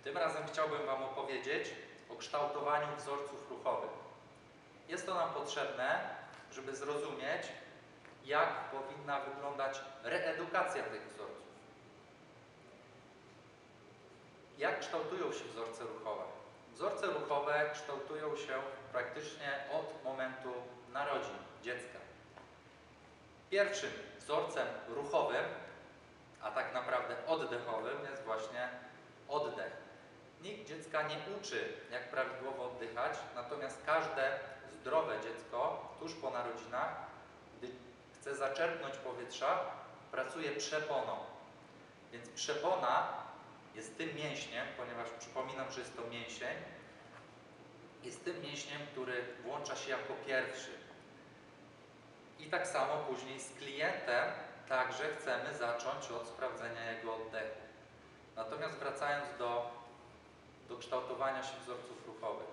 Tym razem chciałbym Wam opowiedzieć o kształtowaniu wzorców ruchowych. Jest to nam potrzebne, żeby zrozumieć, jak powinna wyglądać reedukacja tych wzorców. Jak kształtują się wzorce ruchowe? Wzorce ruchowe kształtują się praktycznie od momentu narodzin dziecka. Pierwszym wzorcem ruchowym, a tak naprawdę oddechowym, jest właśnie oddech. Nikt dziecka nie uczy, jak prawidłowo oddychać, natomiast każde zdrowe dziecko tuż po narodzinach, gdy chce zaczerpnąć powietrza, pracuje przeponą. Więc przepona jest tym mięśniem, ponieważ przypominam, że jest to mięsień, jest tym mięśniem, który włącza się jako pierwszy. I tak samo później z klientem także chcemy zacząć od sprawdzenia jego oddechu. Natomiast wracając do kształtowania się wzorców ruchowych.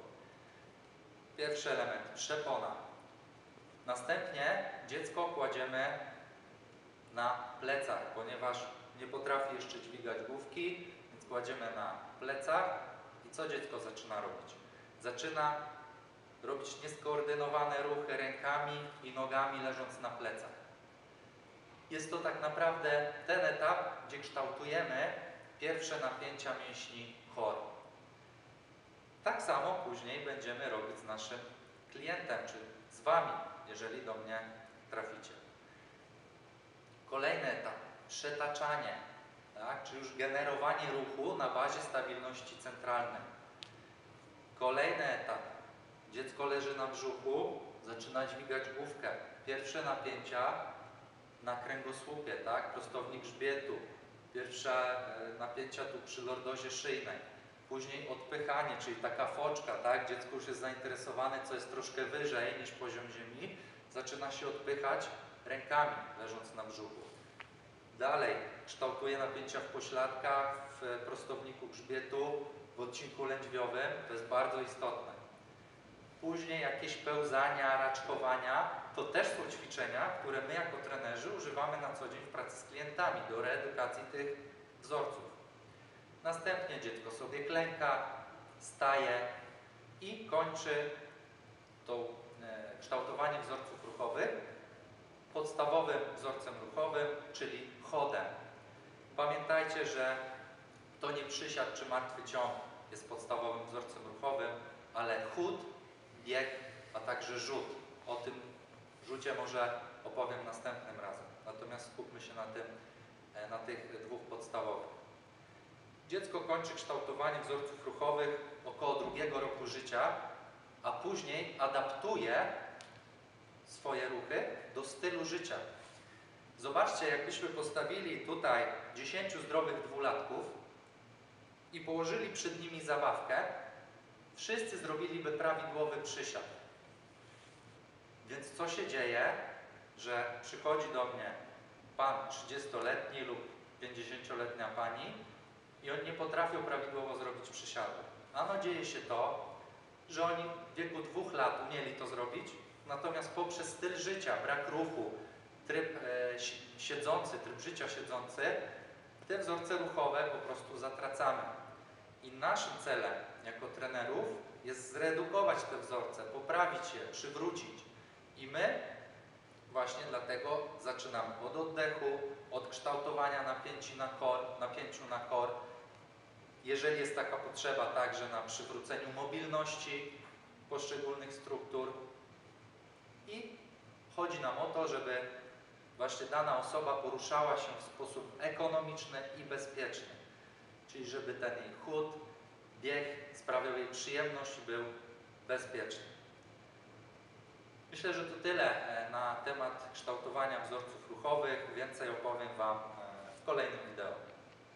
Pierwszy element, przepona. Następnie dziecko kładziemy na plecach, ponieważ nie potrafi jeszcze dźwigać główki, więc kładziemy na plecach i co dziecko zaczyna robić? Zaczyna robić nieskoordynowane ruchy rękami i nogami, leżąc na plecach. Jest to tak naprawdę ten etap, gdzie kształtujemy pierwsze napięcia mięśni core. Tak samo później będziemy robić z naszym klientem, czy z Wami, jeżeli do mnie traficie. Kolejny etap, przetaczanie, tak? Czy już generowanie ruchu na bazie stabilności centralnej. Kolejny etap, dziecko leży na brzuchu, zaczyna dźwigać główkę. Pierwsze napięcia na kręgosłupie, tak? Prostownik grzbietu. Pierwsze napięcia tu przy lordozie szyjnej. Później odpychanie, czyli taka foczka, tak? Dziecko już jest zainteresowane, co jest troszkę wyżej niż poziom ziemi. Zaczyna się odpychać rękami, leżąc na brzuchu. Dalej kształtuje napięcia w pośladkach, w prostowniku grzbietu, w odcinku lędźwiowym. To jest bardzo istotne. Później jakieś pełzania, raczkowania. To też są ćwiczenia, które my jako trenerzy używamy na co dzień w pracy z klientami do reedukacji tych wzorców. Następnie dziecko sobie klęka, staje i kończy to kształtowanie wzorców ruchowych podstawowym wzorcem ruchowym, czyli chodem. Pamiętajcie, że to nie przysiad czy martwy ciąg jest podstawowym wzorcem ruchowym, ale chód, bieg, a także rzut. O tym rzucie może opowiem następnym razem. Natomiast skupmy się na tych dwóch podstawowych. Dziecko kończy kształtowanie wzorców ruchowych około 2 roku życia, a później adaptuje swoje ruchy do stylu życia. Zobaczcie, jakbyśmy postawili tutaj 10 zdrowych dwulatków i położyli przed nimi zabawkę, wszyscy zrobiliby prawidłowy przysiad. Więc co się dzieje, że przychodzi do mnie pan 30-letni lub 50-letnia pani i oni nie potrafią prawidłowo zrobić przysiadu. Ano dzieje się to, że oni w wieku 2 lat umieli to zrobić, natomiast poprzez styl życia, brak ruchu, tryb siedzący, tryb życia siedzący, te wzorce ruchowe po prostu zatracamy. I naszym celem jako trenerów jest zredukować te wzorce, poprawić je, przywrócić. I my właśnie dlatego zaczynamy od oddechu, od kształtowania napięciu na core. Jeżeli jest taka potrzeba, także na przywróceniu mobilności poszczególnych struktur. I chodzi nam o to, żeby właśnie dana osoba poruszała się w sposób ekonomiczny i bezpieczny. Czyli żeby ten jej chód, bieg sprawiał jej przyjemność i był bezpieczny. Myślę, że to tyle na temat kształtowania wzorców ruchowych. Więcej opowiem Wam w kolejnym wideo.